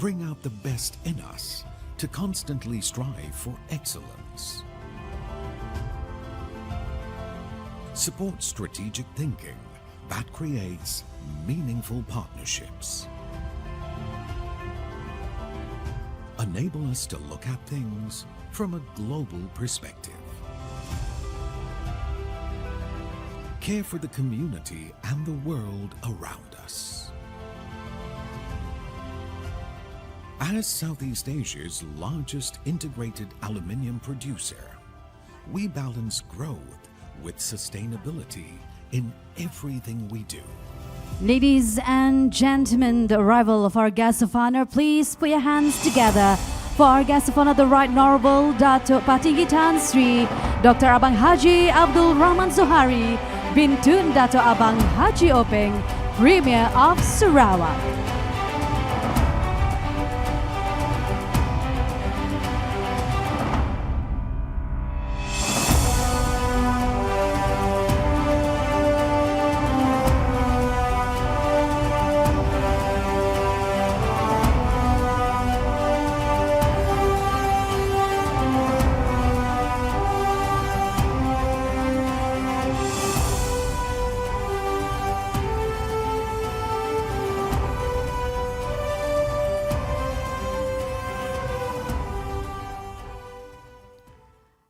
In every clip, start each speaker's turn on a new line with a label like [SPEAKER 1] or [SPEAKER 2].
[SPEAKER 1] bring out the best in us to constantly strive for excellence. Support strategic thinking that creates meaningful partnerships. Enable us to look at things from a global perspective. Care for the community and the world around us. As Southeast Asia's largest integrated aluminium producer, we balance growth with sustainability in everything we do.
[SPEAKER 2] Ladies and gentlemen, the arrival of our guest of honor, please put your hands together for our guest of honor, the Right Honorable Datuk Patinggi Tan Sri Dr. Abang Haji Abdul Rahman Zohari bin Tun Datuk Abang Haji Openg, Premier of Sarawak.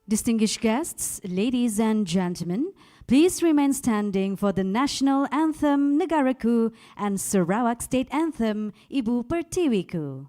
[SPEAKER 2] Distinguished guests, ladies and gentlemen, please remain standing for the National Anthem Negaraku and Sarawak State Anthem Ibu Pertiwiku.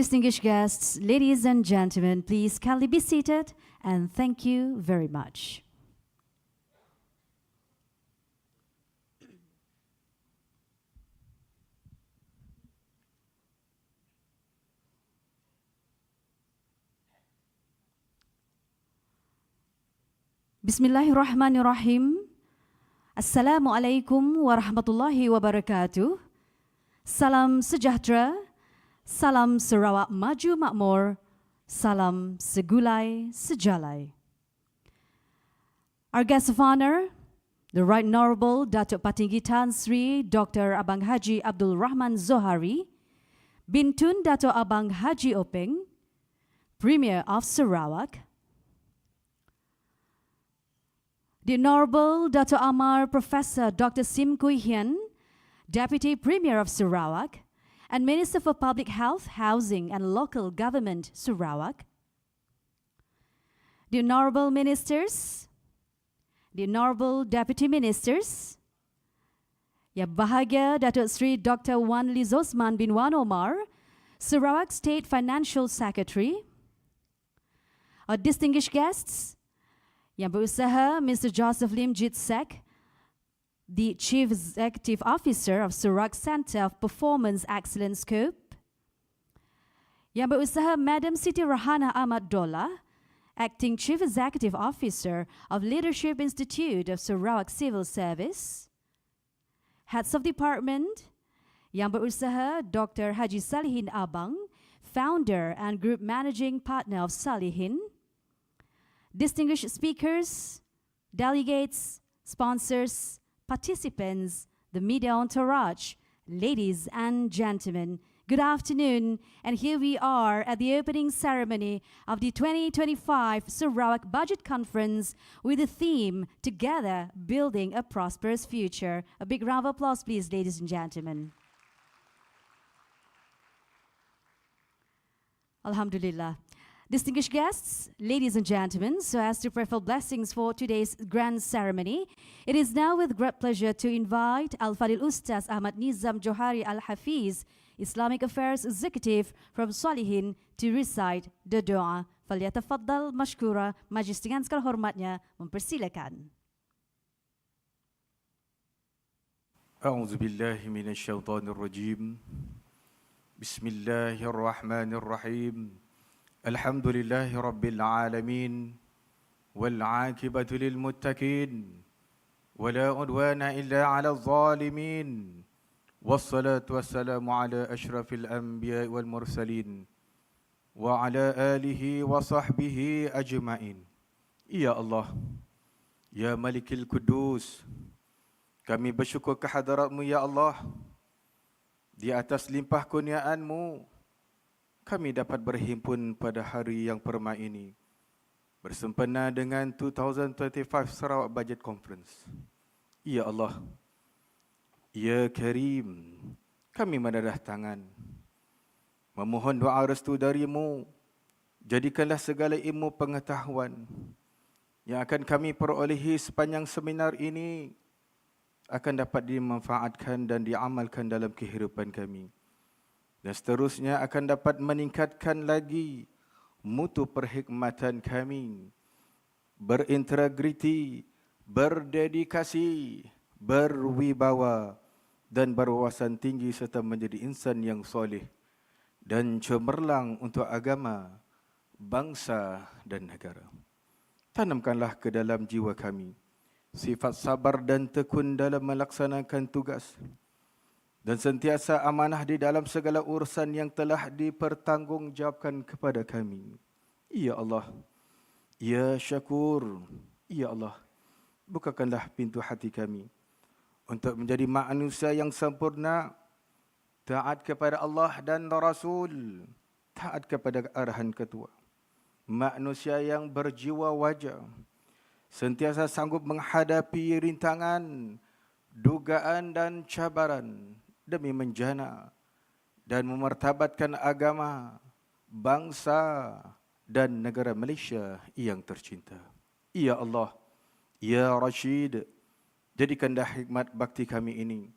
[SPEAKER 2] Distinguished guests, ladies and gentlemen, please kindly be seated and thank you very much. Bismillahirrahmanirrahim. Assalamualaikum warahmatullahi wabarakatuh. Salam sejahtera. Salam Sarawak maju makmur, salam segulai sejalai. Our guest of honor, the Right Honorable Datuk Patinggi Tan Sri Dr. Abang Haji Abdul Rahman Zohari, Bintun Datuk Abang Haji Openg, Premier of Sarawak, the Honorable Datuk Amar Professor Dr. Sim Kui Hian, Deputy Premier of Sarawak, and Minister for Public Health, Housing and Local Government, Sarawak, the Honorable Ministers, the Honorable Deputy Ministers, Yang Bahagia Datuk Sri Dr. Wan Lizosman bin Wan Omar, Sarawak State Financial Secretary, our distinguished guests, Yang Berusaha Mr. Joseph Lim Jit Sek, the Chief Executive Officer of Sarawak Centre of Performance Excellence Scope, Yang Berusaha Madam Siti Rahana Ahmad Dola, Acting Chief Executive Officer of Leadership Institute of Sarawak Civil Service, Heads of Department, Yang Berusaha Dr. Haji Salihin Abang, Founder and Group Managing Partner of Salihin, distinguished speakers, delegates, sponsors, participants, the media entourage, ladies and gentlemen, good afternoon, and here we are at the opening ceremony of the 2025 Sarawak Budget Conference with the theme, Together Building a Prosperous Future. A big round of applause, please, ladies and gentlemen. Alhamdulillah. Distinguished guests, ladies and gentlemen, so as to prefer blessings for today's grand ceremony, it is now with great pleasure to invite Al-Fadil Ustaz Ahmad Nizam Johari Al-Hafiz, Islamic Affairs Executive from Salihin, to recite the doa. Falyatafaddal mashkura, majlis dengan segala hormatnya mempersilakan.
[SPEAKER 3] A'udzu billahi minasyaitonir rajim. Bismillahirrahmanirrahim. Alhamdulillahi rabbil alamin. Wal 'aqibatu lil muttaqin. Wala 'udwana illa 'alal zalimin. Wassalatu wassalamu ala asyrafil anbiya wal mursalin wa ala alihi wa sahbihi ajma'in. Ya Allah, Ya Malikil Kudus, kami bersyukur kehadratmu ya Allah. Di atas limpah kurniaan-Mu, kami dapat berhimpun pada hari yang permai ini bersempena dengan 2025 Sarawak Budget Conference. Ya Allah, Ya Karim, kami menadah tangan, memohon doa restu dari-Mu. Jadikanlah segala ilmu pengetahuan yang akan kami perolehi sepanjang seminar ini akan dapat dimanfaatkan dan diamalkan dalam kehidupan kami. Dan seterusnya akan dapat meningkatkan lagi mutu perkhidmatan kami, berintegriti, berdedikasi, berwibawa dan berwawasan tinggi serta menjadi insan yang soleh dan cemerlang untuk agama, bangsa dan negara. Tanamkanlah ke dalam jiwa kami sifat sabar dan tekun dalam melaksanakan tugas dan sentiasa amanah di dalam segala urusan yang telah dipertanggungjawabkan kepada kami. Ya Allah, Ya Syakur, Ya Allah, bukakanlah pintu hati kami untuk menjadi manusia yang sempurna, taat kepada Allah dan Rasul, taat kepada arahan ketua, manusia yang berjiwa wajar, sentiasa sanggup menghadapi rintangan, dugaan dan cabaran demi menjana dan memartabatkan agama, bangsa dan negara Malaysia yang tercinta. Ya Allah, Ya Rashid, jadikanlah hikmat bakti kami ini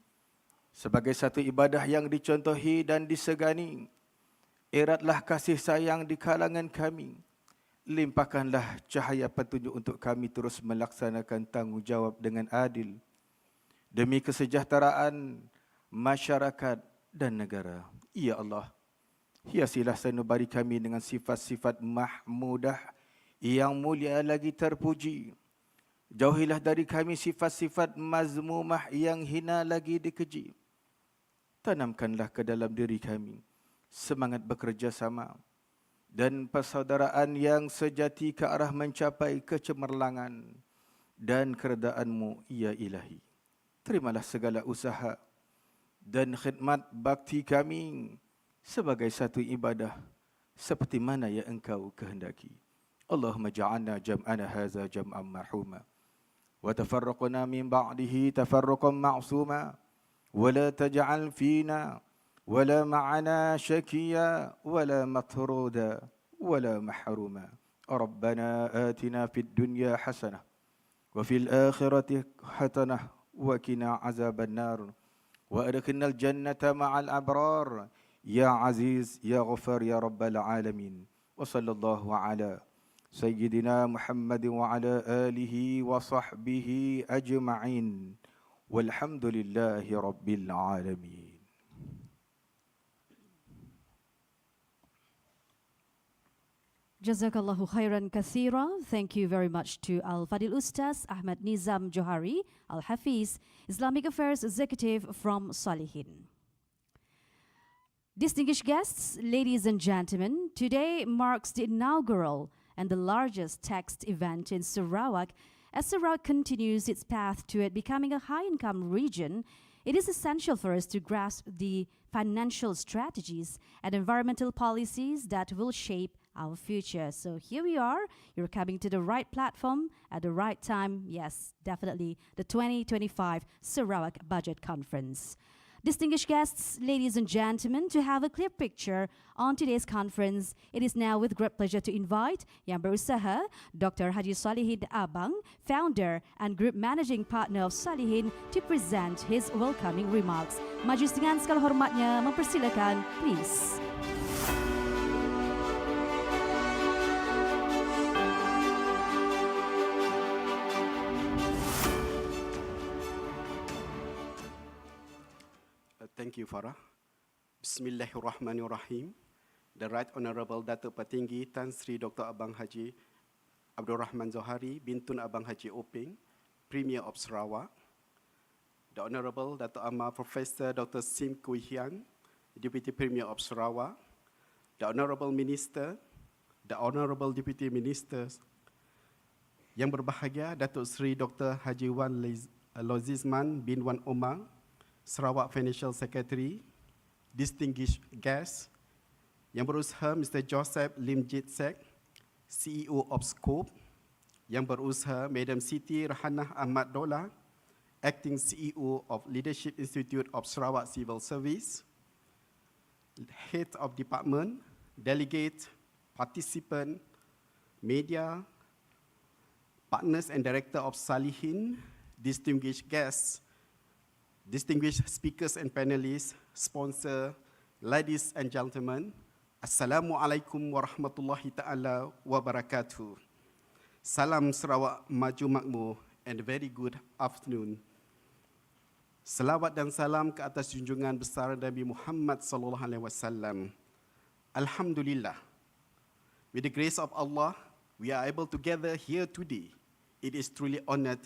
[SPEAKER 3] sebagai satu ibadah yang dicontohi dan disegani. Eratlah kasih sayang di kalangan kami. Limpahkanlah cahaya petunjuk untuk kami terus melaksanakan tanggungjawab dengan adil demi kesejahteraan masyarakat dan negara. Ya Allah, hiasilah sanubari kami dengan sifat-sifat mahmudah yang mulia lagi terpuji. Jauhilah dari kami sifat-sifat mazmumah yang hina lagi dikeji. Tanamkanlah ke dalam diri kami semangat bekerja sama dan persaudaraan yang sejati ke arah mencapai kecemerlangan dan keredaanmu, ya Ilahi. Terimalah segala usaha dan khidmat bakti kami sebagai satu ibadah seperti mana yang Engkau kehendaki. Allahumma ja'alna jam'ana haza jam'an marhuma wa tafarraqna min ba'dihi tafarruqan ma'suma wa la taj'al fina wa la ma'ana syakiya wa la matruda wa la mahruma. Rabbana atina fid dunya hasanah wa fil akhirati hasanah wa qina azaban nar wa adkhilnal jannata ma'al abrar ya aziz ya ghafar ya rabbal alamin. Wa sallallahu ala Sayyidina Muhammad wa ala alihi wa sahbihi ajma'in. Walhamdulillahi rabbil alamin.
[SPEAKER 2] Jazakallahu khairan kathira. Thank you very much to Al-Fadil Ustaz Ahmad Nizam Johari, Al-Hafiz, Islamic Affairs Executive from Salihin. Distinguished guests, ladies and gentlemen, today marks the inaugural and the largest text event in Sarawak. As Sarawak continues its path to it becoming a high-income region, it is essential for us to grasp the financial strategies and environmental policies that will shape our future. So here we are. You're coming to the right platform at the right time. Yes, definitely the 2025 Sarawak Budget Conference. Distinguished guests, ladies and gentlemen, to have a clear picture on today's conference, it is now with great pleasure to invite Yang Berusaha, Dr. Haji Salihin Abang, founder and group managing partner of Salihin, to present his welcoming remarks. Majlis dengan segala hormatnya mempersilakan, please.
[SPEAKER 4] Thank you, Farah. Bismillahirrahmanirrahim. The Right Honourable Datuk Petinggi Tan Sri Dr. Abang Haji Abdul Rahman Zohari bin Tun Abang Haji Oping, Premier of Sarawak. The Honourable Datuk Amar Professor Dr. Sim Kui Hian, Deputy Premier of Sarawak. The Honourable Minister, the Honourable Deputy Ministers, yang berbahagia Datuk Sri Dr. Haji Wan Lozizman bin Wan Omar, Sarawak Financial Secretary, distinguished guests, yang berusaha Mr. Joseph Lim Jit Sek, CEO of Scope, yang berusaha Madam Siti Rahanah Ahmad Dola, Acting CEO of Leadership Institute of Sarawak Civil Service, Head of Department, Delegate, Participant, Media, Partners and Director of Salihin, distinguished guests, distinguished speakers and panelists, sponsor, ladies and gentlemen, Assalamualaikum warahmatullahi ta'ala wabarakatuh. Salam Sarawak maju makmur and very good afternoon. Selawat dan salam ke atas junjungan besar Nabi Muhammad sallallahu alaihi wasallam. Alhamdulillah. With the grace of Allah, we are able to gather here today. It is truly honored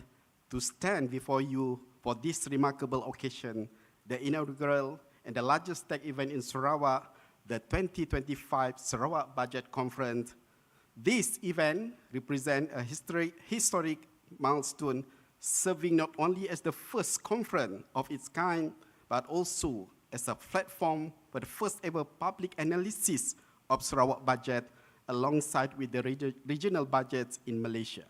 [SPEAKER 4] to stand before you for this remarkable occasion, the inaugural and the largest tech event in Sarawak, the 2025 Sarawak Budget Conference. This event represents a historic milestone, serving not only as the first conference of its kind, but also as a platform for the first ever public analysis of Sarawak budget alongside with the regional budgets in Malaysia.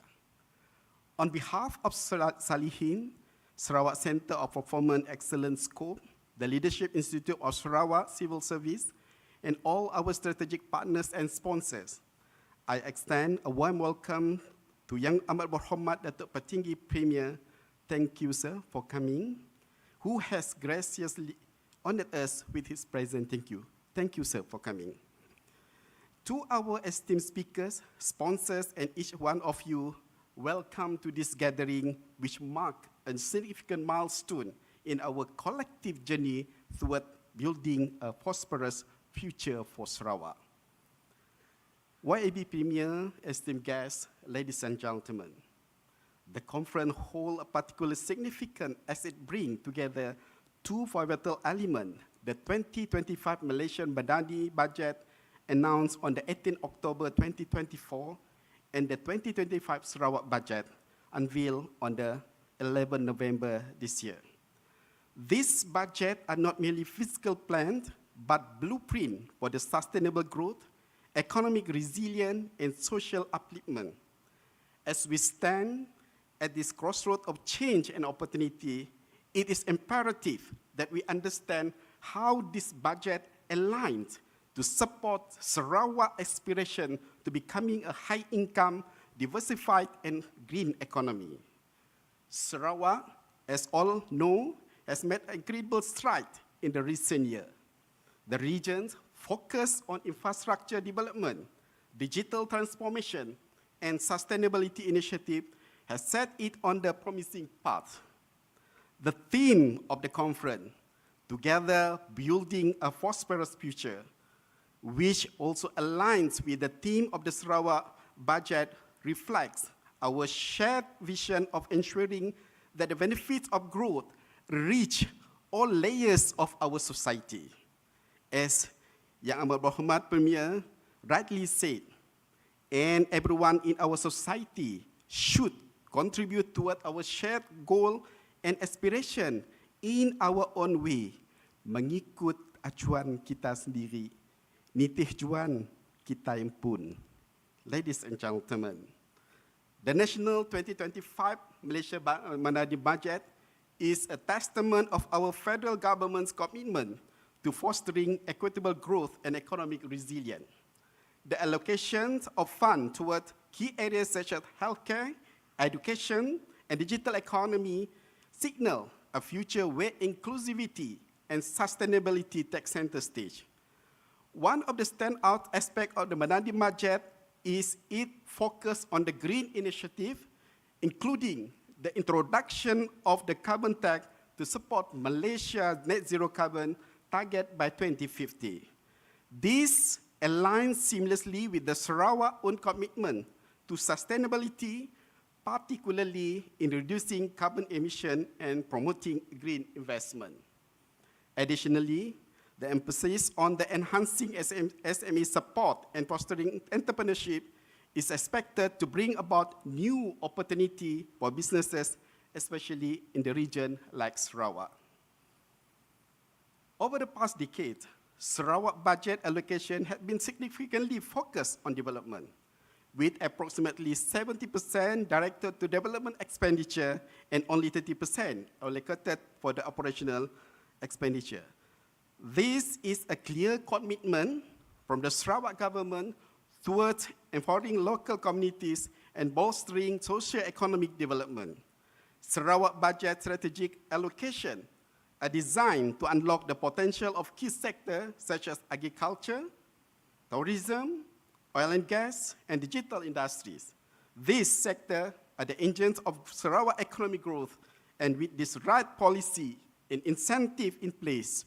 [SPEAKER 4] On behalf of Salihin, Sarawak Centre of Performance Excellence Scope, the Leadership Institute of Sarawak Civil Service, and all our strategic partners and sponsors, I extend a warm welcome to Yang Amat Berhormat Datuk Petinggi Premier. Thank you, sir, for coming, who has graciously honored us with his presence. Thank you. Thank you, sir, for coming. To our esteemed speakers, sponsors, and each one of you, welcome to this gathering, which marks a significant milestone in our collective journey toward building a prosperous future for Sarawak. YAB Premier, esteemed guests, ladies and gentlemen, the conference holds a particular significance as it brings together two pivotal elements: the 2025 Malaysian Madani budget announced on the 18th October 2024 and the 2025 Sarawak budget, unveiled on the 11th November this year. This budget are not merely fiscal plans, but blueprint for the sustainable growth, economic resilience, and social upliftment. As we stand at this crossroad of change and opportunity, it is imperative that we understand how this budget aligns to support Sarawak aspiration to becoming a high-income, diversified, and green economy. Sarawak, as all know, has made incredible strides in the recent year. The region's focus on infrastructure development, digital transformation, and sustainability initiative has set it on the promising path. The theme of the conference, Together Building a Prosperous Future, which also aligns with the theme of the Sarawak budget, reflects our shared vision of ensuring that the benefits of growth reach all layers of our society. As Yang Amat Berhormat Premier rightly said, and everyone in our society should contribute toward our shared goal and aspiration in our own way, mengikut acuan kita sendiri, nitih juan kita yang pun. Ladies and gentlemen, the National 2025 Malaysia Manadi Budget is a testament of our federal government's commitment to fostering equitable growth and economic resilience. The allocations of funds toward key areas such as healthcare, education, and digital economy signal a future where inclusivity and sustainability take center stage. One of the standout aspects of the Manadi budget is its focus on the green initiative, including the introduction of the carbon tax to support Malaysia's net zero carbon target by 2050. This aligns seamlessly with the Sarawak's own commitment to sustainability, particularly in reducing carbon emission and promoting green investment. Additionally, the emphasis on the enhancing SME support and fostering entrepreneurship is expected to bring about new opportunity for businesses, especially in the region like Sarawak. Over the past decade, Sarawak budget allocation has been significantly focused on development, with approximately 70% directed to development expenditure and only 30% allocated for the operational expenditure. This is a clear commitment from the Sarawak government towards empowering local communities and bolstering socio-economic development. Sarawak budget strategic allocation are designed to unlock the potential of key sectors such as agriculture, tourism, oil and gas, and digital industries. These sectors are the engines of Sarawak economic growth, and with this right policy and incentive in place,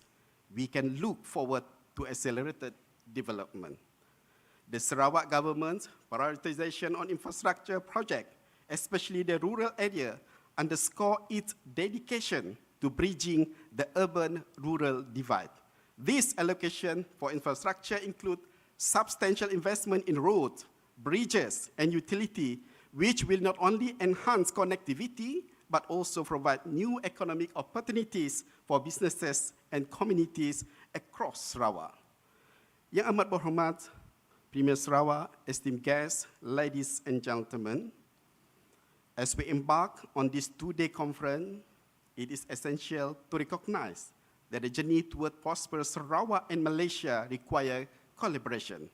[SPEAKER 4] we can look forward to accelerated development. The Sarawak government's prioritization on infrastructure projects, especially the rural area, underscore its dedication to bridging the urban-rural divide. This allocation for infrastructure includes substantial investment in roads, bridges, and utility, which will not only enhance connectivity, but also provide new economic opportunities for businesses and communities across Sarawak. Yang Amat Berhormat Premier Sarawak, esteemed guests, ladies and gentlemen, as we embark on this two-day conference, it is essential to recognize that the journey toward prosperous Sarawak and Malaysia require collaboration.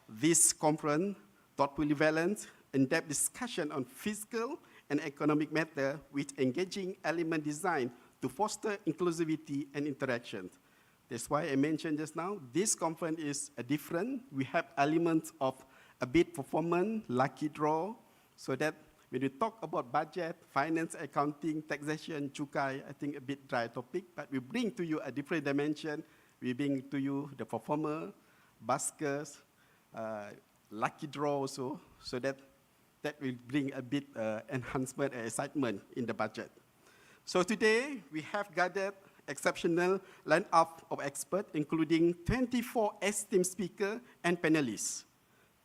[SPEAKER 4] This conference thoughtfully balanced in-depth discussion on fiscal and economic matters with engaging element designed to foster inclusivity and interaction. That's why I mentioned just now, this conference is different. We have elements of a bid performance, lucky draw, so that when we talk about budget, finance, accounting, taxation, cukai, I think a bit dry topic, but we bring to you a different dimension. We bring to you the performer, buskers, lucky draw also, so that will bring a bit enhancement and excitement in the budget. So today, we have gathered exceptional lineup of experts, including 24 esteemed speakers and panelists.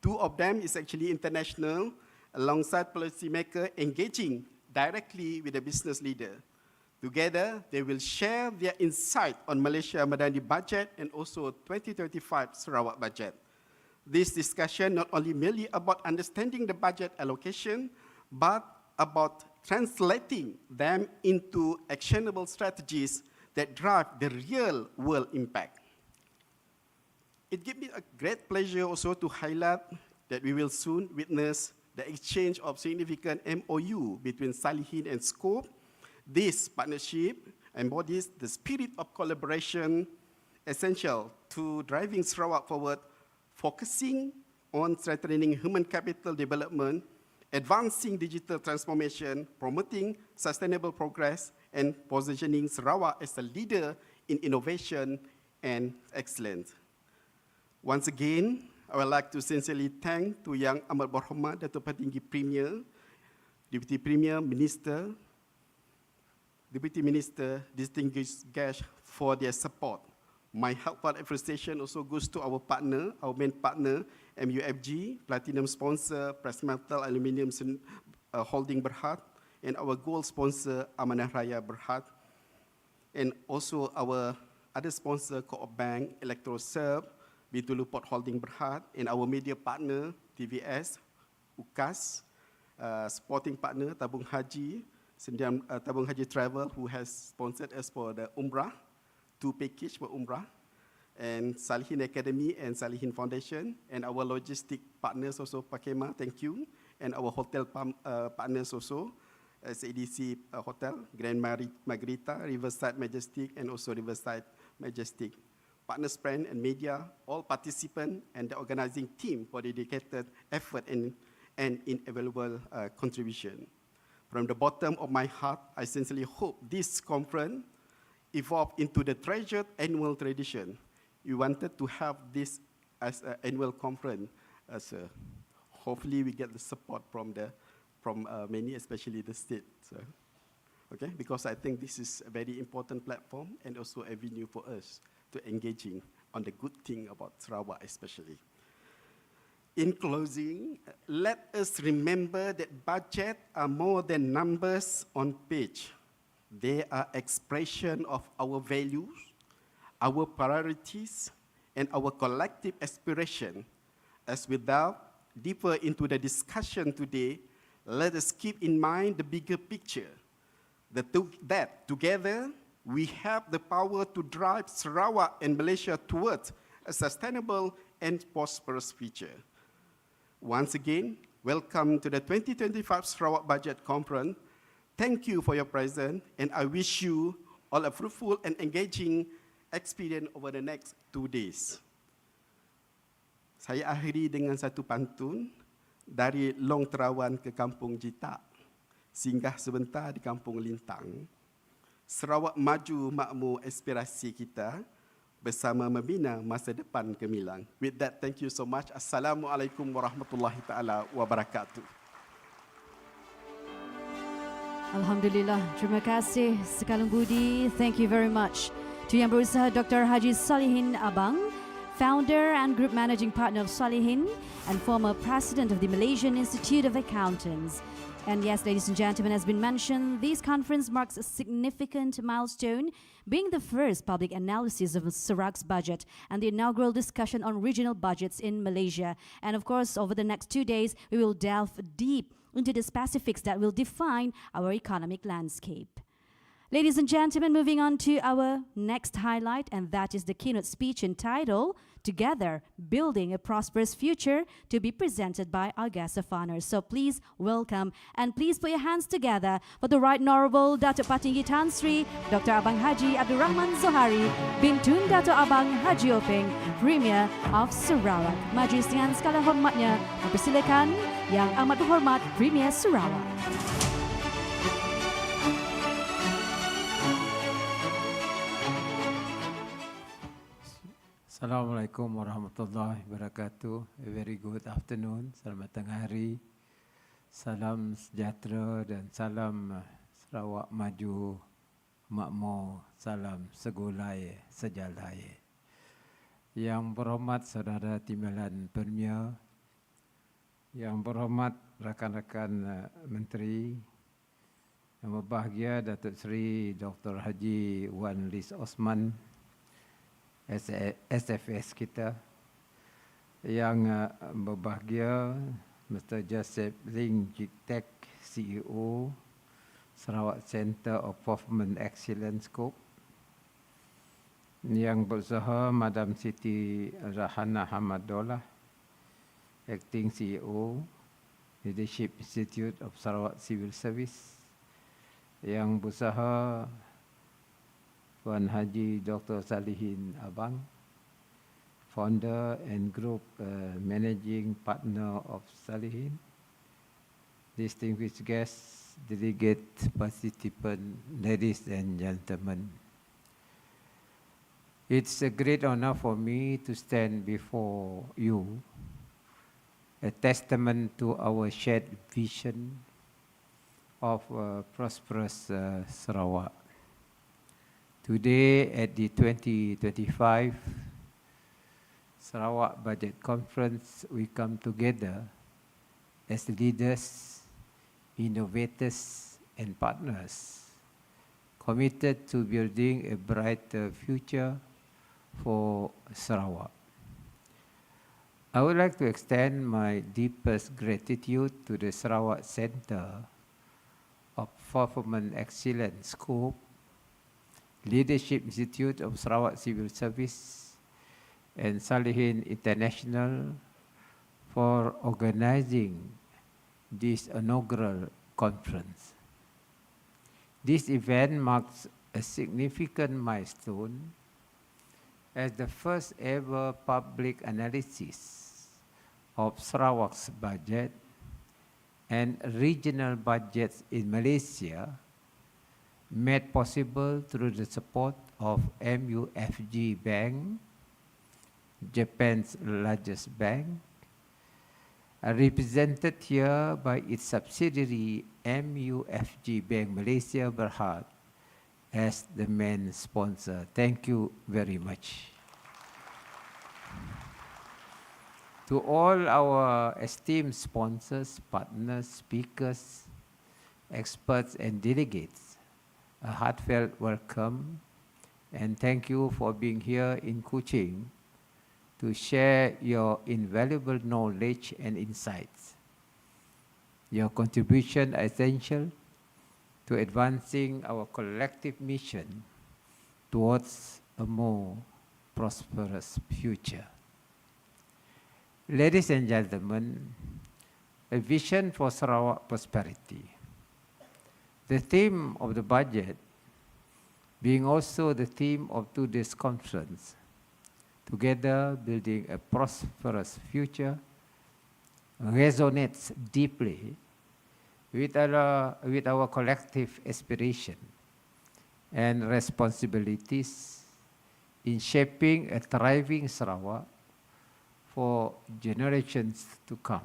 [SPEAKER 4] 2 of them is actually international alongside policymakers engaging directly with the business leader. Together, they will share their insight on Malaysia Madani budget and also 2035 Sarawak budget. This discussion not only merely about understanding the budget allocation, but about translating them into actionable strategies that drive the real world impact. It gives me a great pleasure also to highlight that we will soon witness the exchange of significant MOU between Salihin and Scope. This partnership embodies the spirit of collaboration essential to driving Sarawak forward, focusing on strengthening human capital development, advancing digital transformation, promoting sustainable progress, and positioning Sarawak as a leader in innovation and excellence. Once again, I would like to sincerely thank to Yang Amat Berhormat Datuk Petinggi Premier, Deputy Premier, Minister, Deputy Minister, distinguished guests for their support. My heartfelt appreciation also goes to our partner, our main partner, MUFG, Platinum sponsor, Prasmetal Aluminium Holding Berhad, and our gold sponsor, Amanah Raya Berhad, and also our other sponsor, Co-op Bank, Electroserve, Bintulu Port Holding Berhad, and our media partner, TVS, UKAS, supporting partner, Tabung Haji, Tabung Haji Travel, who has sponsored us for the Umrah, 2 package for Umrah, and Salihin Academy and Salihin Foundation, and our logistic partners also, Pakema, thank you, and our hotel partners also, SADC Hotel, Grand Margarita, Riverside Majestic, and also Riverside Majestic. Partners, friends, and media, all participants, and the organizing team for dedicated effort and invaluable contribution. From the bottom of my heart, I sincerely hope this conference evolve into the treasured annual tradition. We wanted to have this as an annual conference. Hopefully we get the support from many, especially the state. So, okay, because I think this is a very important platform and also a venue for us to engaging on the good thing about Sarawak especially. In closing, let us remember that budget are more than numbers on page. They are expression of our values, our priorities, and our collective aspiration. As we delve deeper into the discussion today, let us keep in mind the bigger picture, that together we have the power to drive Sarawak and Malaysia towards a sustainable and prosperous future. Once again, welcome to the 2025 Sarawak Budget Conference. Thank you for your presence, and I wish you all a fruitful and engaging experience over the next 2 days. Saya akhiri dengan satu pantun dari Long Terawan ke Kampung Jitak, singgah sebentar di Kampung Lintang. Sarawak maju makmur aspirasi kita, bersama membina masa depan gemilang. With that, thank you so much. Assalamualaikum warahmatullahi taala wabarakatuh.
[SPEAKER 2] Alhamdulillah, terima kasih sekalung budi. Thank you very much to Yang Berusaha Dr. Haji Salihin Abang, founder and group managing partner of Salihin and former president of the Malaysian Institute of Accountants. And yes, ladies and gentlemen, as been mentioned, this conference marks a significant milestone, being the first public analysis of Sarawak's budget and the inaugural discussion on regional budgets in Malaysia. And of course, over the next 2 days, we will delve deep into the specifics that will define our economic landscape. Ladies and gentlemen, moving on to our next highlight, and that is the keynote speech entitled Together, Building a Prosperous Future, to be presented by our guest of honor. So please welcome and please put your hands together for the Right Honorable Datuk Patinggi Tan Sri Dr. Abang Haji Abdul Rahman Zohari bin Tun Datuk Abang Haji Openg, Premier of Sarawak. Majlis dengan segala hormatnya mempersilakan Yang Amat Berhormat Premier Sarawak.
[SPEAKER 5] Assalamualaikum warahmatullahi wabarakatuh. A very good afternoon. Selamat tengah hari. Salam sejahtera dan salam Sarawak maju makmur. Salam segulai sejalai. Yang berhormat Saudara Timbalan Premier, Yang berhormat rakan-rakan Menteri, yang berbahagia Datuk Seri Dr. Haji Wan Lis Osman, SFS kita, yang berbahagia Mr. Joseph Ling Jiktek, CEO Sarawak Center of Performance Excellence Group, yang berusaha Madam Siti Rahana Hamadullah, Acting CEO Leadership Institute of Sarawak Civil Service, yang berusaha Tuan Haji Dr. Salihin Abang, Founder and Group Managing Partner of Salihin, distinguished guests, delegate participants, ladies and gentlemen. It's a great honor for me to stand before you, a testament to our shared vision of prosperous Sarawak. Today at the 2025 Sarawak Budget Conference, we come together as leaders, innovators and partners, committed to building a brighter future for Sarawak. I would like to extend my deepest gratitude to the Sarawak Center of Performance Excellence Group, Leadership Institute of Sarawak Civil Service, and Salihin International for organizing this inaugural conference. This event marks a significant milestone as the first ever public analysis of Sarawak's budget and regional budgets in Malaysia, made possible through the support of MUFG Bank, Japan's largest bank, represented here by its subsidiary MUFG Bank Malaysia Berhad as the main sponsor. Thank you very much. To all our esteemed sponsors, partners, speakers, experts and delegates, a heartfelt welcome and thank you for being here in Kuching to share your invaluable knowledge and insights. Your contribution is essential to advancing our collective mission towards a more prosperous future. Ladies and gentlemen, a vision for Sarawak prosperity. The theme of the budget, being also the theme of today's conference, together building a prosperous future, resonates deeply with our collective aspiration and responsibilities in shaping a thriving Sarawak for generations to come.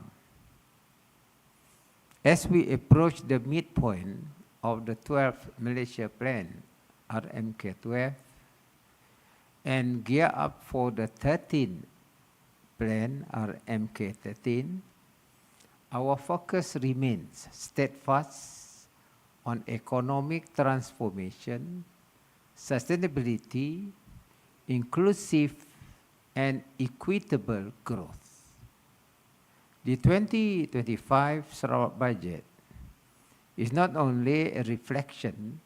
[SPEAKER 5] As we approach the midpoint of the 12th Malaysia Plan, RMK12, and gear up for the 13th plan, RMK13, our focus remains steadfast on economic transformation, sustainability, inclusive and equitable growth. The 2025 Sarawak budget is not only a reflection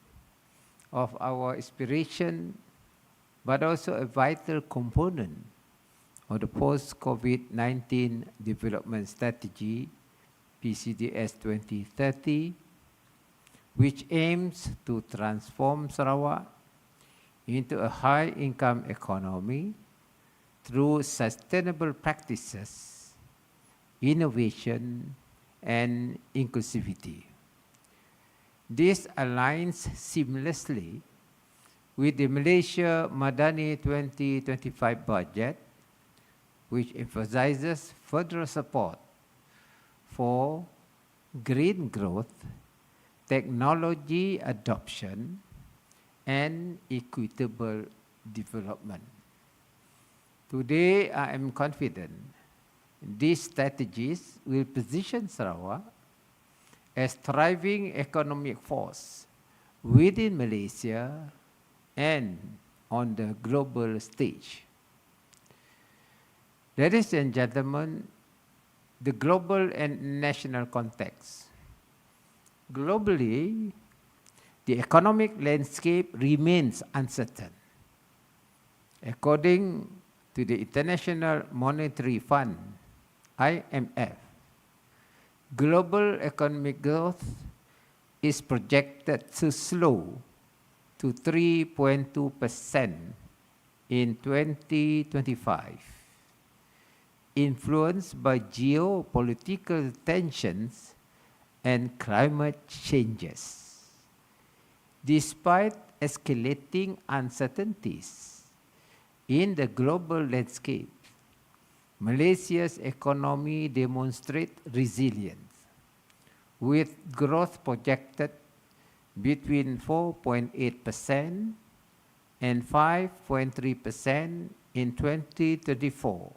[SPEAKER 5] of our aspiration but also a vital component of the post-COVID-19 development strategy, PCDS 2030, which aims to transform Sarawak into a high-income economy through sustainable practices, innovation, and inclusivity. This aligns seamlessly with the Malaysia Madani 2025 budget, which emphasizes further support for green growth, technology adoption, and equitable development. Today, I am confident These strategies will position Sarawak as thriving economic force within Malaysia and on the global stage. Ladies and gentlemen, the global and national context. Globally, the economic landscape remains uncertain. According to the International Monetary Fund, IMF, global economic growth is projected to slow to 3.2% in 2025, influenced by geopolitical tensions and climate changes. Despite escalating uncertainties in the global landscape, Malaysia's economy demonstrates resilience, with growth projected between 4.8% and 5.3% in 2024,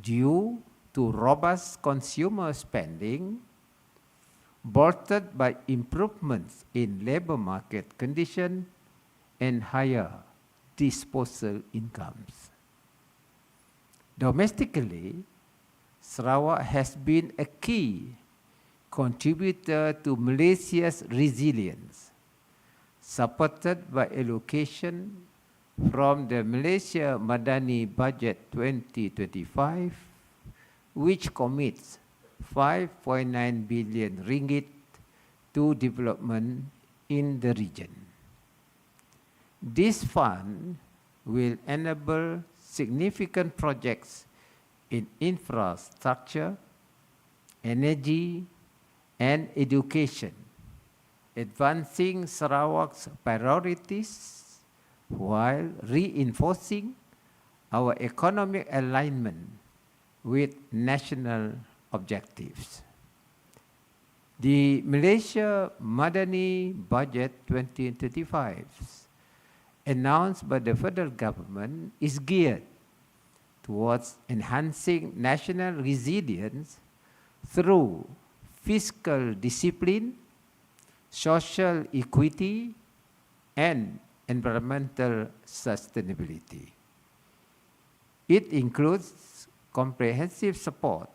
[SPEAKER 5] due to robust consumer spending, bolstered by improvements in labor market conditions and higher disposable incomes. Domestically, Sarawak has been a key contributor to Malaysia's resilience, supported by allocation from the Malaysia Madani Budget 2025, which commits 5.9 billion ringgit to development in the region. This fund will enable significant projects in infrastructure, energy, and education, advancing Sarawak's priorities while reinforcing our economic alignment with national objectives. The Malaysia Madani Budget 2025, announced by the federal government, is geared towards enhancing national resilience through fiscal discipline, social equity, and environmental sustainability. It includes comprehensive support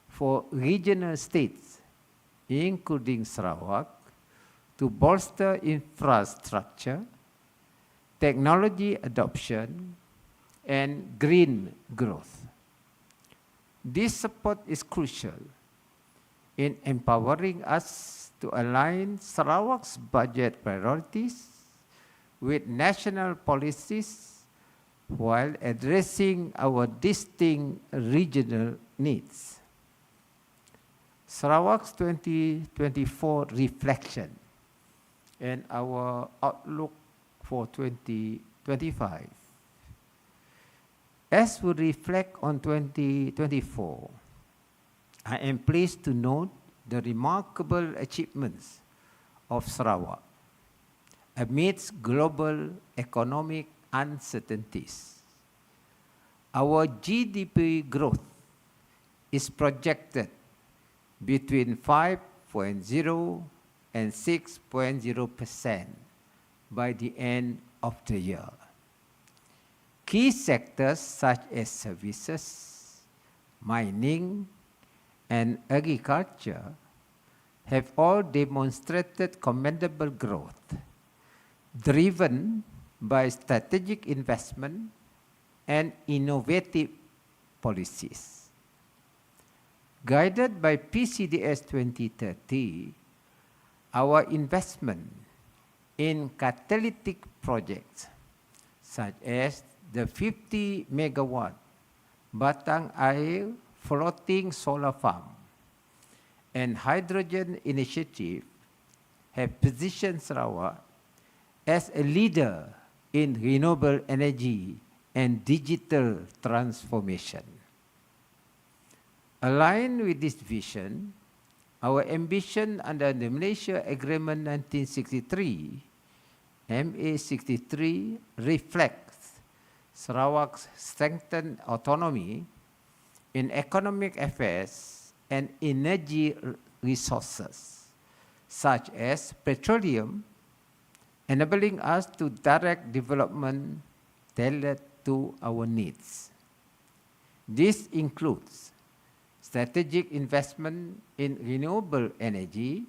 [SPEAKER 5] for regional states, including Sarawak, to bolster infrastructure, technology adoption, and green growth. This support is crucial in empowering us to align Sarawak's budget priorities with national policies while addressing our distinct regional needs. Sarawak's 2024 reflection and our outlook for 2025. As we reflect on 2024, I am pleased to note the remarkable achievements of Sarawak amidst global economic uncertainties. Our GDP growth is projected between 5.0 and 6.0% by the end of the year. Key sectors such as services, mining, and agriculture have all demonstrated commendable growth, driven by strategic investment and innovative policies. Guided by PCDS 2030, our investment in catalytic projects such as the 50 megawatt Batang Air floating solar farm and hydrogen initiative have positioned Sarawak as a leader in renewable energy and digital transformation. Aligned with this vision, our ambition under the Malaysia Agreement 1963, MA63, reflects Sarawak's strengthened autonomy in economic affairs and energy resources, such as petroleum, enabling us to direct development tailored to our needs. This includes strategic investment in renewable energy,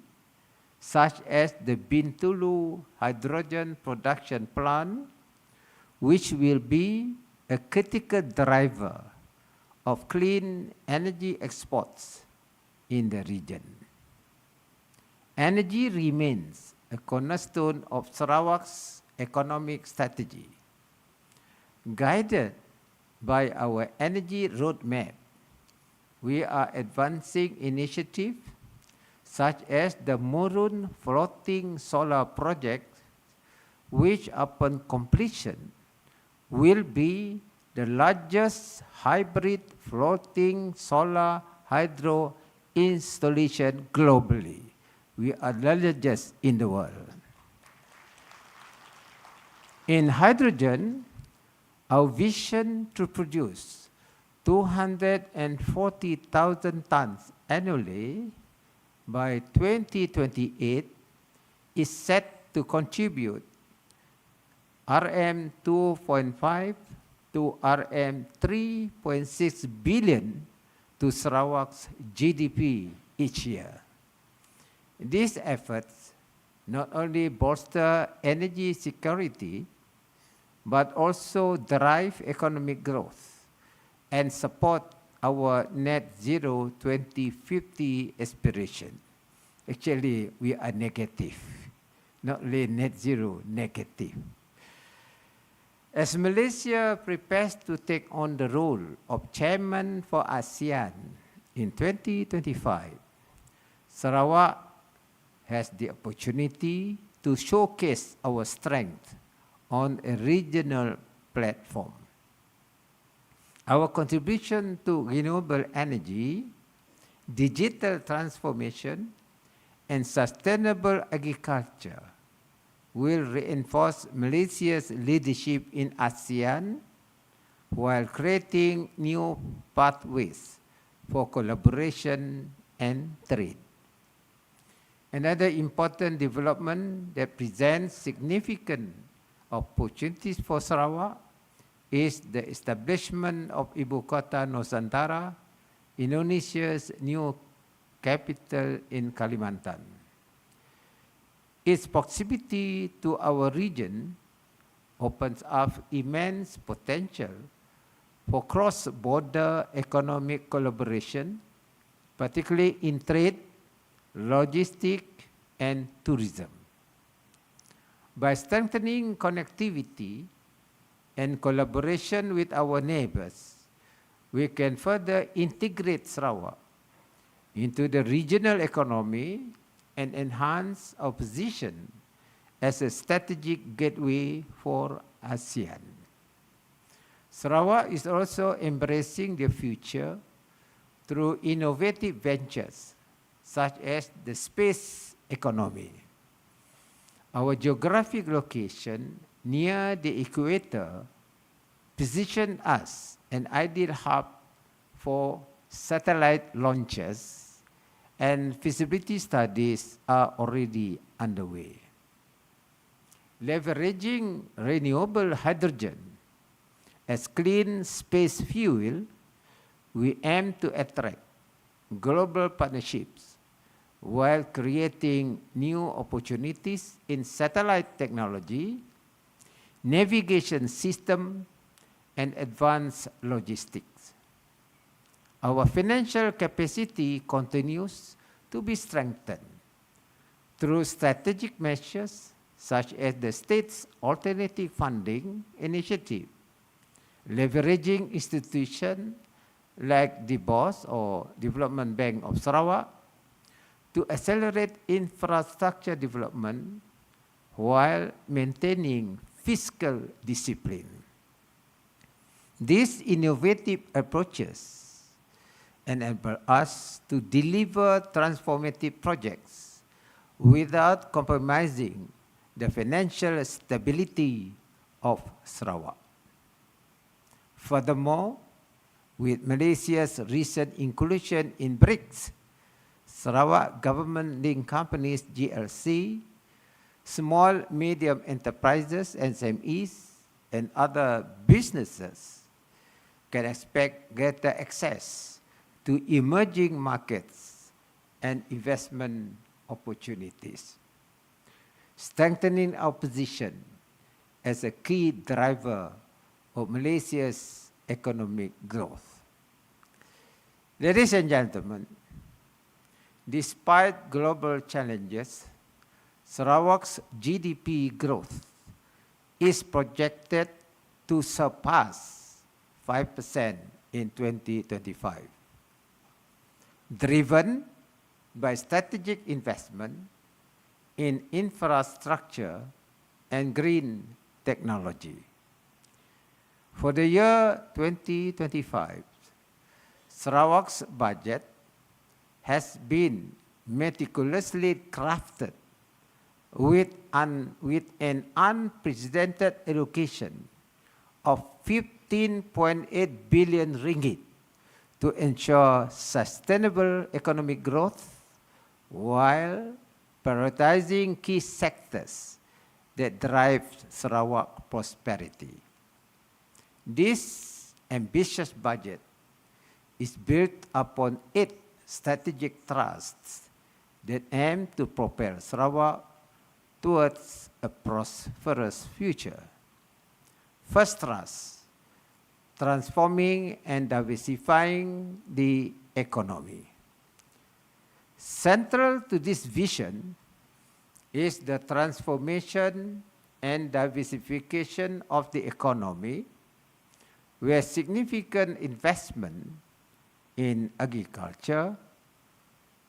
[SPEAKER 5] such as the Bintulu hydrogen production plant, which will be a critical driver of clean energy exports in the region. Energy remains a cornerstone of Sarawak's economic strategy. Guided by our energy roadmap, we are advancing initiatives such as the Murun floating solar project, which upon completion will be the largest hybrid floating solar hydro installation globally. We are the largest in the world. In hydrogen, our vision to produce 240,000 tons annually by 2028 is set to contribute RM 2.5 to RM 3.6 billion to Sarawak's GDP each year. These efforts not only bolster energy security, but also drive economic growth and support our net zero 2050 aspiration. Actually, we are negative, not only net zero, negative. As Malaysia prepares to take on the role of chairman for ASEAN in 2025, Sarawak has the opportunity to showcase our strength on a regional platform. Our contribution to renewable energy, digital transformation, and sustainable agriculture will reinforce Malaysia's leadership in ASEAN while creating new pathways for collaboration and trade. Another important development that presents significant opportunities for Sarawak is the establishment of Ibu Kota Nusantara, Indonesia's new capital in Kalimantan. Its proximity to our region opens up immense potential for cross-border economic collaboration, particularly in trade, logistics, and tourism. By strengthening connectivity and collaboration with our neighbors, we can further integrate Sarawak into the regional economy and enhance our position as a strategic gateway for ASEAN. Sarawak is also embracing the future through innovative ventures such as the space economy. Our geographic location near the equator positions us an ideal hub for satellite launches, and feasibility studies are already underway. Leveraging renewable hydrogen as clean space fuel, we aim to attract global partnerships while creating new opportunities in satellite technology, navigation system, and advanced logistics. Our financial capacity continues to be strengthened through strategic measures such as the state's alternative funding initiative, leveraging institutions like the BOS or Development Bank of Sarawak to accelerate infrastructure development while maintaining fiscal discipline. These innovative approaches enable us to deliver transformative projects without compromising the financial stability of Sarawak. Furthermore, with Malaysia's recent inclusion in BRICS, Sarawak Government Linked Companies GLC, small medium enterprises SMEs, and other businesses can expect greater access to emerging markets and investment opportunities, strengthening our position as a key driver of Malaysia's economic growth. Ladies and gentlemen, despite global challenges, Sarawak's GDP growth is projected to surpass 5% in 2025, driven by strategic investment in infrastructure and green technology. For the year 2025, Sarawak's budget has been meticulously crafted with an unprecedented allocation of 15.8 billion ringgit to ensure sustainable economic growth while prioritizing key sectors that drive Sarawak prosperity. This ambitious budget is built upon 8 strategic thrusts that aim to propel Sarawak towards a prosperous future. First thrust, transforming and diversifying the economy. Central to this vision is the transformation and diversification of the economy, where significant investment in agriculture,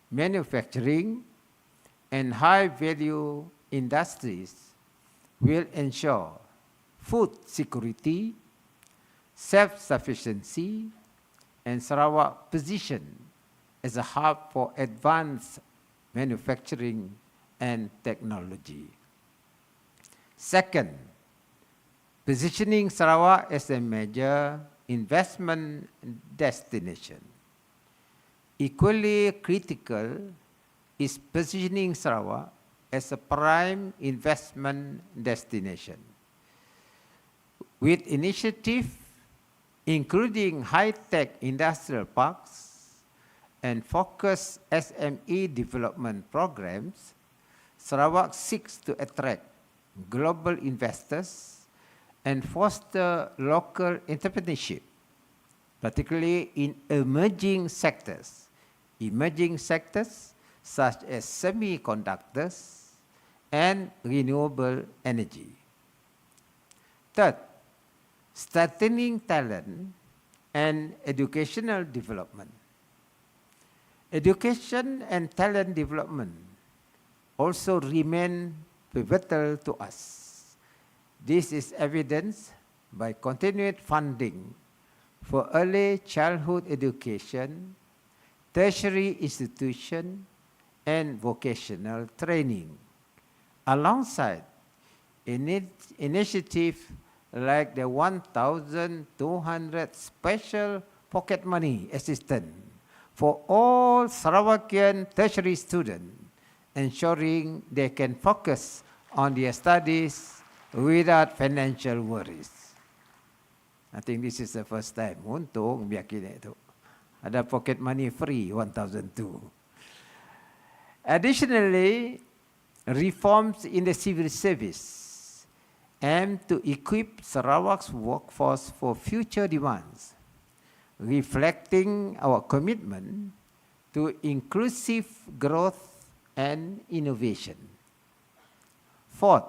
[SPEAKER 5] manufacturing, and high-value industries will ensure food security, self-sufficiency, and Sarawak position as a hub for advanced manufacturing and technology. Second, positioning Sarawak as a major investment destination. Equally critical is positioning Sarawak as a prime investment destination, with initiatives including high-tech industrial parks and focused SME development programs. Sarawak seeks to attract global investors and foster local entrepreneurship, particularly in emerging sectors such as semiconductors and renewable energy. Third, strengthening talent and educational development. Education and talent development also remain pivotal to us. This is evidenced by continued funding for early childhood education, tertiary institution, and vocational training, alongside initiatives like the 1,200 special pocket money assistance for all Sarawakian tertiary students, ensuring they can focus on their studies without financial worries. I think this is the first time. Untung biakin itu. Ada pocket money free 1,002. Additionally, reforms in the civil service aim to equip Sarawak's workforce for future demands, reflecting our commitment to inclusive growth and innovation. Fourth,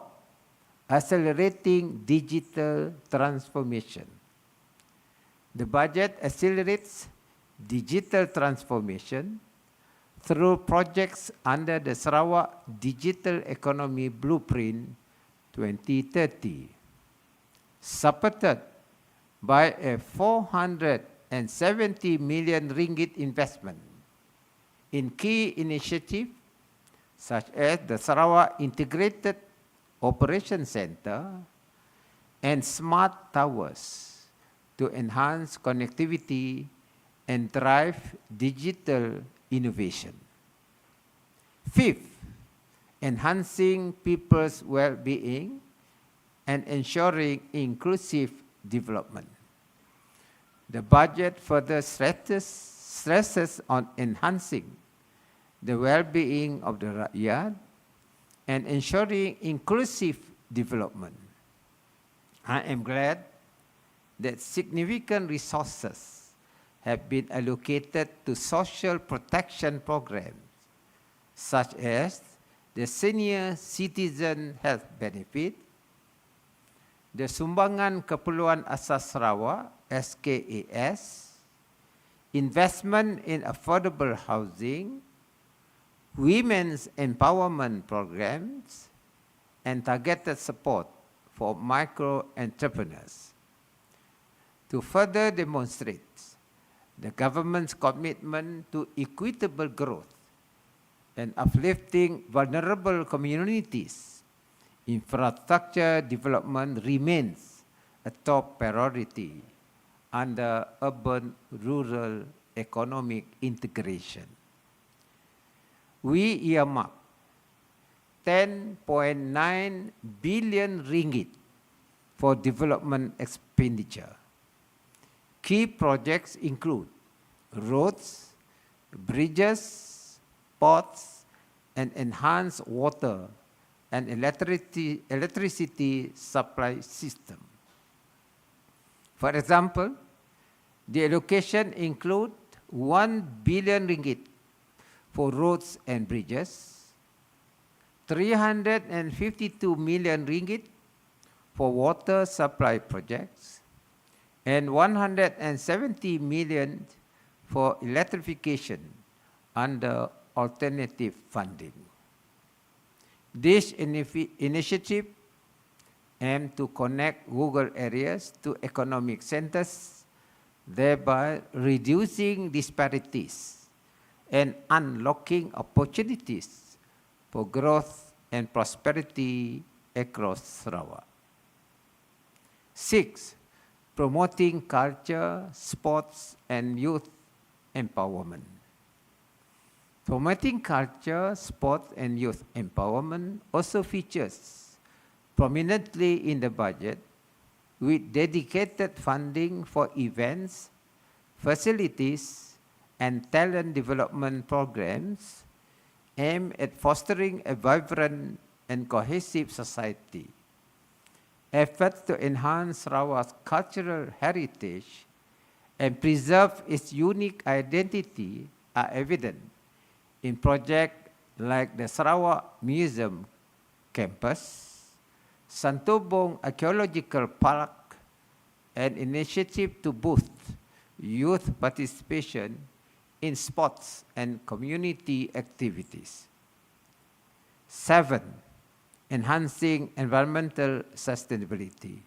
[SPEAKER 5] accelerating digital transformation. The budget accelerates digital transformation through projects under the Sarawak Digital Economy Blueprint 2030, supported by a 470 million ringgit investment in key initiatives such as the Sarawak Integrated Operation Center and Smart Towers, to enhance connectivity and drive digital innovation. Fifth, enhancing people's well-being and ensuring inclusive development. The budget further stresses on enhancing the well-being of the rakyat and ensuring inclusive development. I am glad that significant resources have been allocated to social protection programs, such as the Senior Citizen Health Benefit, the Sumbangan Keperluan Asas Sarawak, SKAS, investment in affordable housing, women's empowerment programs, and targeted support for micro-entrepreneurs. To further demonstrate the government's commitment to equitable growth and uplifting vulnerable communities, infrastructure development remains a top priority under urban-rural economic integration. We earmark 10.9 billion ringgit for development expenditure. Key projects include roads, bridges, ports, and enhanced water and electricity supply system. For example, the allocation include 1 billion ringgit for roads and bridges, 352 million ringgit for water supply projects, and 170 million for electrification under alternative funding. This initiative aims to connect rural areas to economic centers, thereby reducing disparities and unlocking opportunities for growth and prosperity across Sarawak. 6. Promoting culture, sports, and youth empowerment. Promoting culture, sports, and youth empowerment also features prominently in the budget, with dedicated funding for events, facilities, and talent development programs aimed at fostering a vibrant and cohesive society. Efforts to enhance Sarawak's cultural heritage and preserve its unique identity are evident in projects like the Sarawak Museum Campus, Santubong Archaeological Park, and initiative to boost youth participation in sports and community activities. 7. Enhancing environmental sustainability.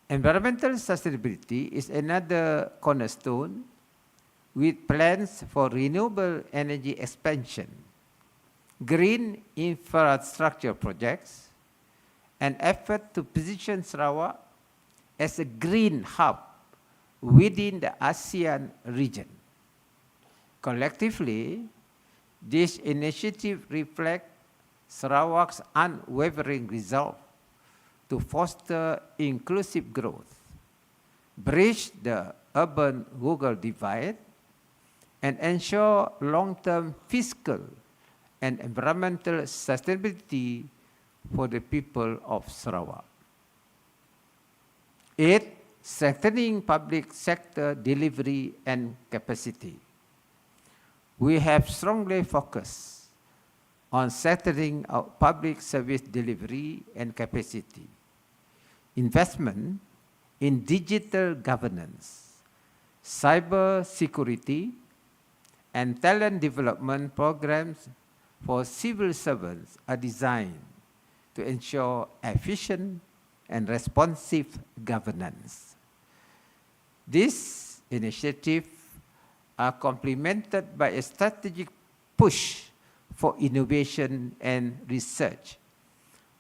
[SPEAKER 5] Environmental sustainability is another cornerstone, with plans for renewable energy expansion, green infrastructure projects, and effort to position Sarawak as a green hub within the ASEAN region. Collectively, this initiative reflects Sarawak's unwavering resolve to foster inclusive growth, bridge the urban-rural divide, and ensure long-term fiscal and environmental sustainability for the people of Sarawak. 8. Strengthening public sector delivery and capacity. We have strongly focused on strengthening our public service delivery and capacity. Investment in digital governance, cyber security, and talent development programs for civil servants are designed to ensure efficient and responsive governance. These initiatives are complemented by a strategic push for innovation and research,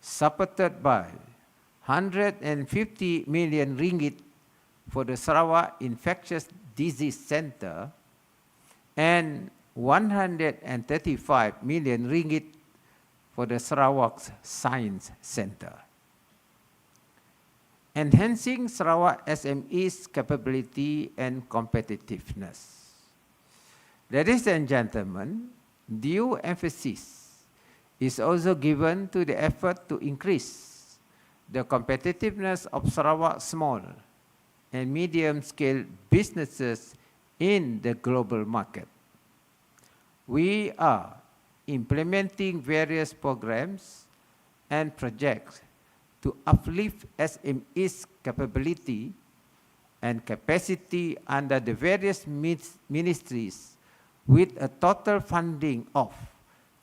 [SPEAKER 5] supported by 150 million ringgit for the Sarawak Infectious Disease Center and 135 million ringgit for the Sarawak Science Center. Enhancing Sarawak SME's capability and competitiveness. Ladies and gentlemen, due emphasis is also given to the effort to increase the competitiveness of Sarawak small and medium-scale businesses in the global market. We are implementing various programs and projects to uplift SME's capability and capacity under the various ministries with a total funding of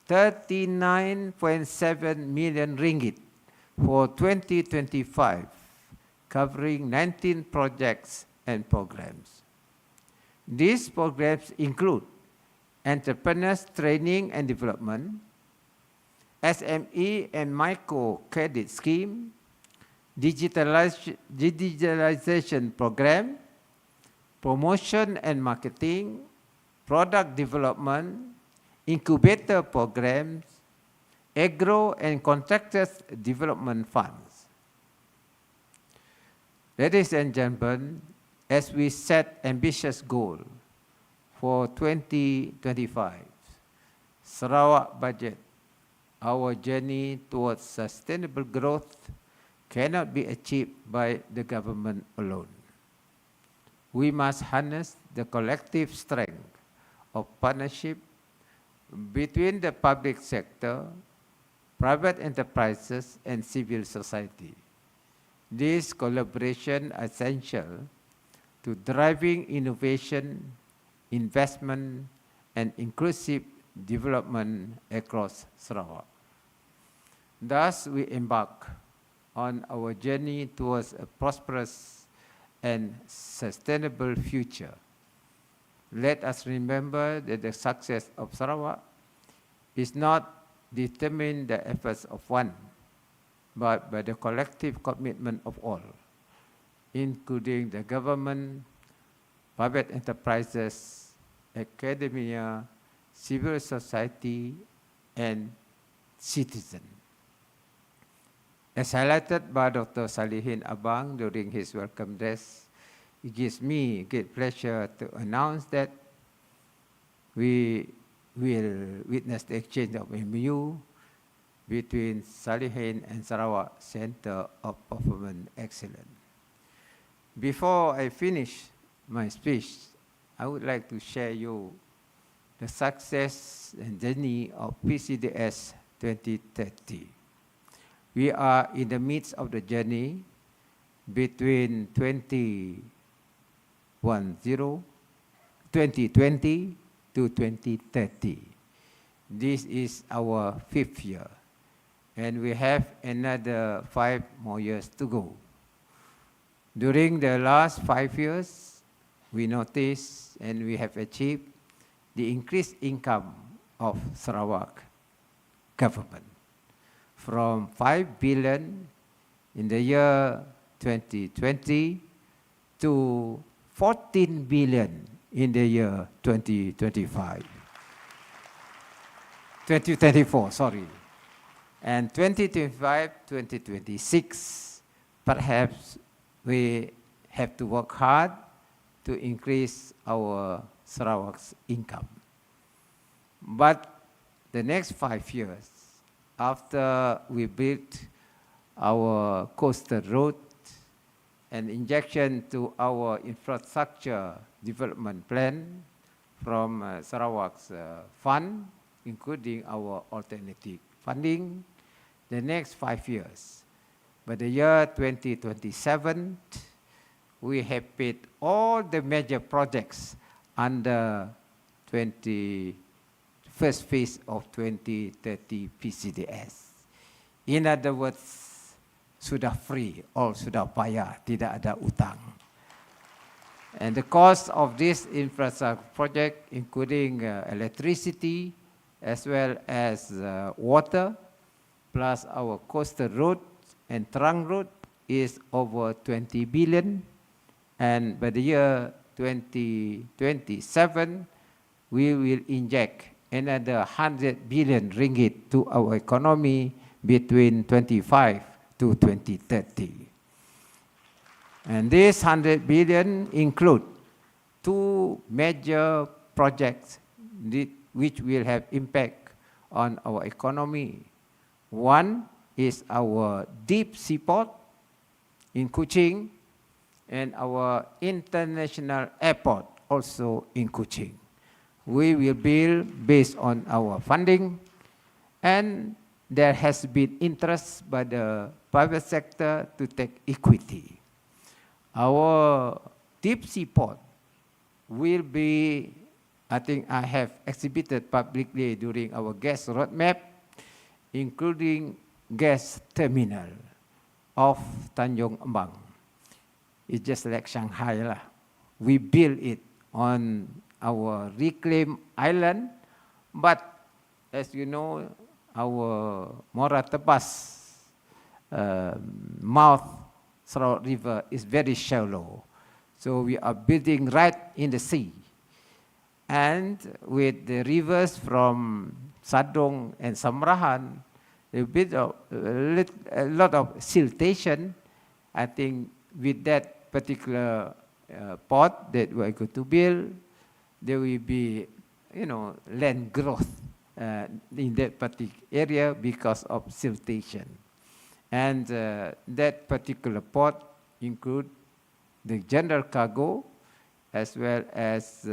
[SPEAKER 5] 39.7 million ringgit for 2025, covering 19 projects and programs. These programs include entrepreneurs training and development, SME and micro credit scheme, digitalization program, promotion and marketing, product development, incubator programs, agro and contractors development funds. Ladies and gentlemen, as we set ambitious goals for 2025, Sarawak budget, our journey towards sustainable growth cannot be achieved by the government alone. We must harness the collective strength of partnership between the public sector, private enterprises, and civil society. This collaboration is essential to driving innovation, investment, and inclusive development across Sarawak. Thus, we embark on our journey towards a prosperous and sustainable future. Let us remember that the success of Sarawak is not determined by the efforts of one, but by the collective commitment of all, including the government, private enterprises, academia, civil society, and citizens. As highlighted by Dr. Salihin Abang during his welcome address, it gives me great pleasure to announce that we will witness the exchange of MOU between Salihin and Sarawak Center of Performance Excellence. Before I finish my speech, I would like to share you the success and journey of PCDS 2030. We are in the midst of the journey between 2020 to 2030. This is our 5th year, and we have another 5 more years to go. During the last 5 years, we noticed and we have achieved the increased income of Sarawak government from 5 billion in the year 2020 to 14 billion in the year 2024, sorry. And 2025-2026, perhaps we have to work hard to increase our Sarawak's income. But the next 5 years, after we built our coastal road and injection to our infrastructure development plan from Sarawak's fund, including our alternative funding, the next 5 years. By the year 2027, we have paid all the major projects under 21st phase of 2030 PCDS. In other words, sudah free or sudah bayar, tidak ada utang. And the cost of this infrastructure project, including electricity as well as water, plus our coastal road and trunk road, is over 20 billion. And by the year 2027, we will inject another 100 billion ringgit to our economy between 25 to 2030. And this 100 billion include two major projects which will have impact on our economy. One is our deep sea port in Kuching and our international airport also in Kuching. We will build based on our funding, and there has been interest by the private sector to take equity. Our deep sea port will be, I think I have exhibited publicly during our gas roadmap, including gas terminal of Tanjung Embang. It's just like Shanghai lah. We build it on our reclaimed island, but as you know, our Muara Tebas mouth Sarawak River is very shallow. So we are building right in the sea. And with the rivers from Sadong and Samrahan, a lot of siltation. I think with that particular port that we are going to build, there will be, land growth in that particular area because of siltation. And that particular port include the general cargo as well as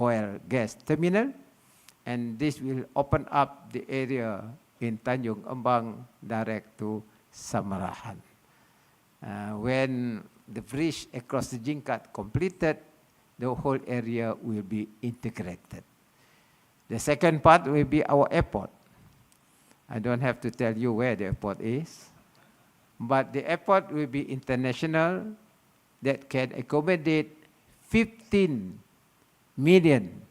[SPEAKER 5] oil gas terminal, and this will open up the area in Tanjung Embang direct to Samarahan. When the bridge across the Jingkat completed, the whole area will be integrated. The second part will be our airport. I don't have to tell you where the airport is, but the airport will be international that can accommodate 15 million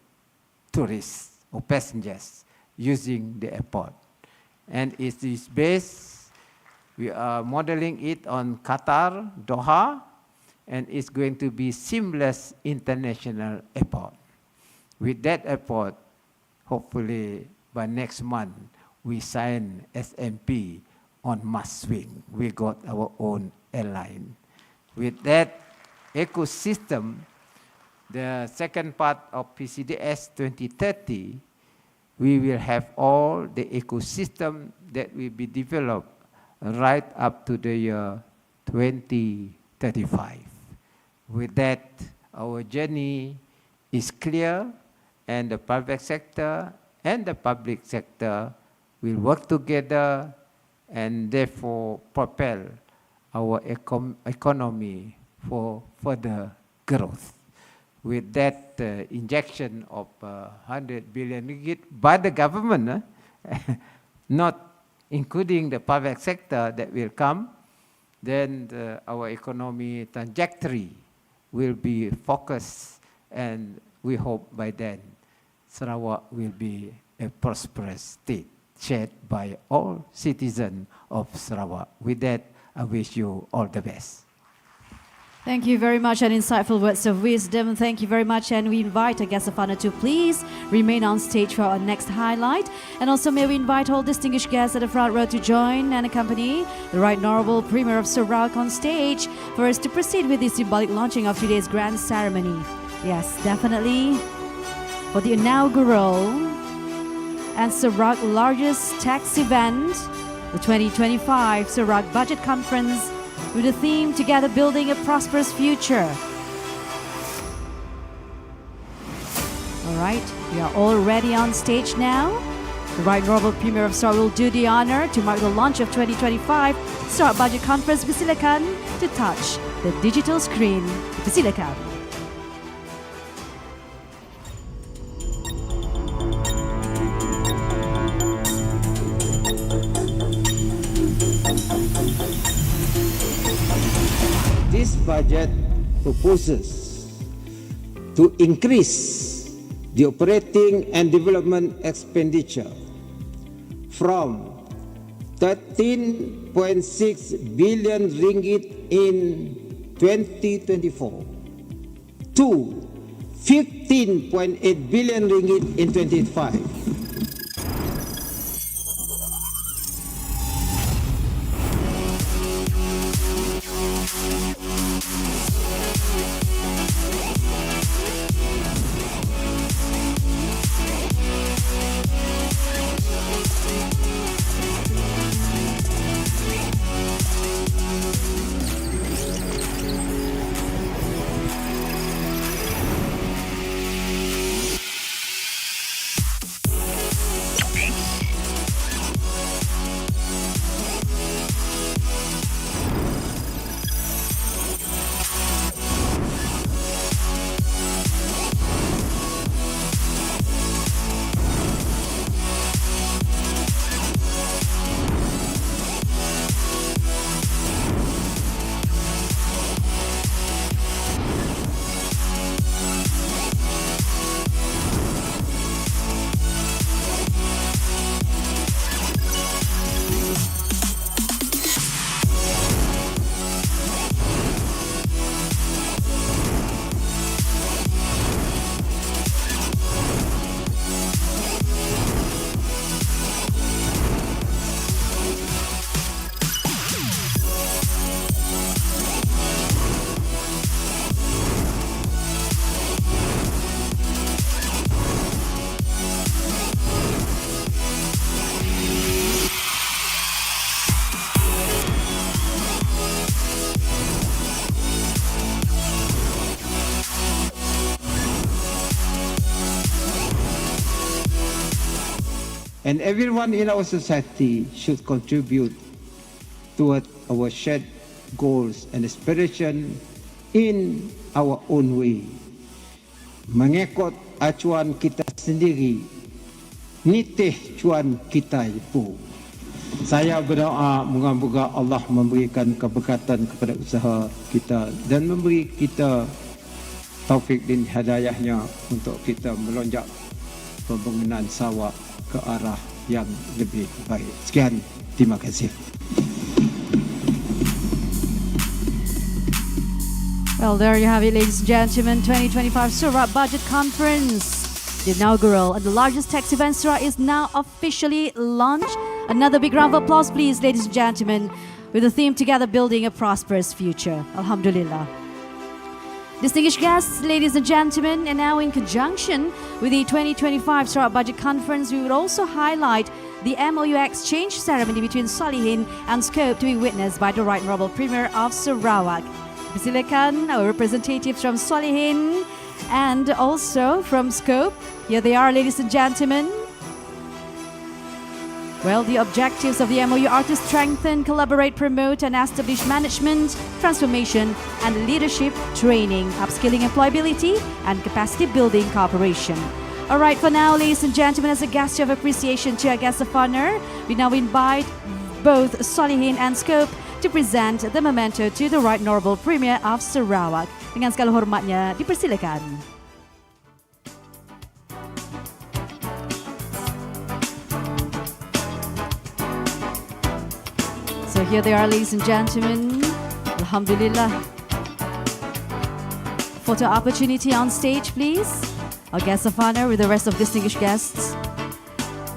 [SPEAKER 5] tourists or passengers using the airport. And it is based, we are modeling it on Qatar, Doha, and it's going to be seamless international airport. With that airport, hopefully by next month, we sign SMP on mass swing. We got our own airline. With that ecosystem, the second part of PCDS 2030, we will have all the ecosystem that will be developed right up to the year 2035. With that, our journey is clear, and the private sector and the public sector will work together and therefore propel our economy for further growth. With that injection of 100 billion ringgit by the government, not including the private sector that will come, then our economy trajectory will be focused, and we hope by then Sarawak will be a prosperous state shared by all citizens of Sarawak. With that, I wish you all the best.
[SPEAKER 2] Thank you very much, and insightful words of wisdom. Thank you very much, and we invite our guest of honor to please remain on stage for our next highlight. And also may we invite all distinguished guests at the front row to join and accompany the Right Honourable Premier of Sarawak on stage for us to proceed with the symbolic launching of today's grand ceremony. Yes, definitely. For the inaugural and Sarawak's largest tax event, the 2025 Sarawak Budget Conference, with the theme Together Building a Prosperous Future. All right, we are all ready on stage now. The Right Honourable Premier of Sarawak will do the honor to mark the launch of 2025 Sarawak Budget Conference. Persilakan to touch the digital screen. Persilakan.
[SPEAKER 6] This budget proposes to increase the operating and development expenditure from 13.6 billion ringgit in 2024 to 15.8 billion ringgit in 2025. And everyone in our society should contribute toward our shared goals and aspiration in our own way. Mengikut acuan kita sendiri, nitih cuan kita ibu. Saya berdoa moga-moga Allah memberikan keberkatan kepada usaha kita dan memberi kita taufik dan hidayahnya untuk kita melonjak pembangunan Sarawak ke arah yang lebih baik. Sekian, terima kasih.
[SPEAKER 2] Well, there you have it, ladies and gentlemen. 2025 Sarawak Budget Conference, the inaugural and the largest tax event Sarawak is now officially launched. Another big round of applause, please, ladies and gentlemen, with the theme Together Building a Prosperous Future. Alhamdulillah. Distinguished guests, ladies and gentlemen, and now in conjunction with the 2025 Sarawak Budget Conference, we would also highlight the MOU exchange ceremony between Solihin and Scope to be witnessed by the Right Honourable Premier of Sarawak. Persilakan our representatives from Solihin and also from Scope. Here they are, ladies and gentlemen. Well, the objectives of the MOU are to strengthen, collaborate, promote and establish management, transformation and leadership training, upskilling employability and capacity building cooperation. All right, for now, ladies and gentlemen, as a gesture of appreciation to our guests of honor, we now invite both Solihin and Scope to present the memento to the Right Honourable Premier of Sarawak. Dengan segala hormatnya, dipersilakan. So here they are, ladies and gentlemen. Alhamdulillah. Photo opportunity on stage, please. Our guests of honor with the rest of distinguished guests.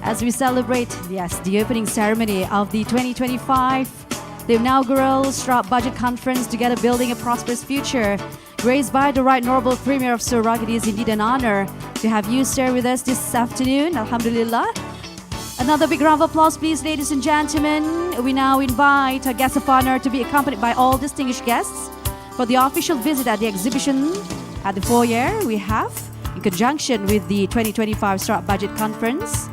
[SPEAKER 2] As we celebrate, yes, the opening ceremony of the 2025, the inaugural Sarawak Budget Conference, Together Building a Prosperous Future, graced by the Right Honourable Premier of Sarawak. It is indeed an honor to have you, sir, with us this afternoon. Alhamdulillah. Another big round of applause, please, ladies and gentlemen. We now invite our guest of honor to be accompanied by all distinguished guests for the official visit at the exhibition at the foyer we have in conjunction with the 2025 Sarawak Budget Conference.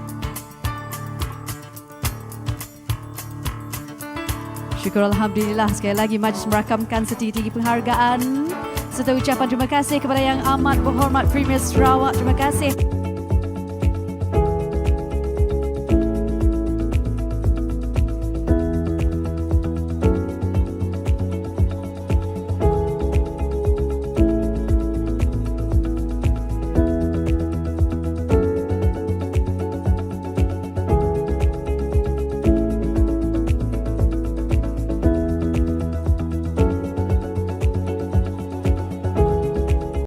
[SPEAKER 2] Syukur Alhamdulillah, sekali lagi majlis merakamkan setinggi-tinggi penghargaan serta ucapan terima kasih kepada Yang Amat Berhormat Premier Sarawak. Terima kasih.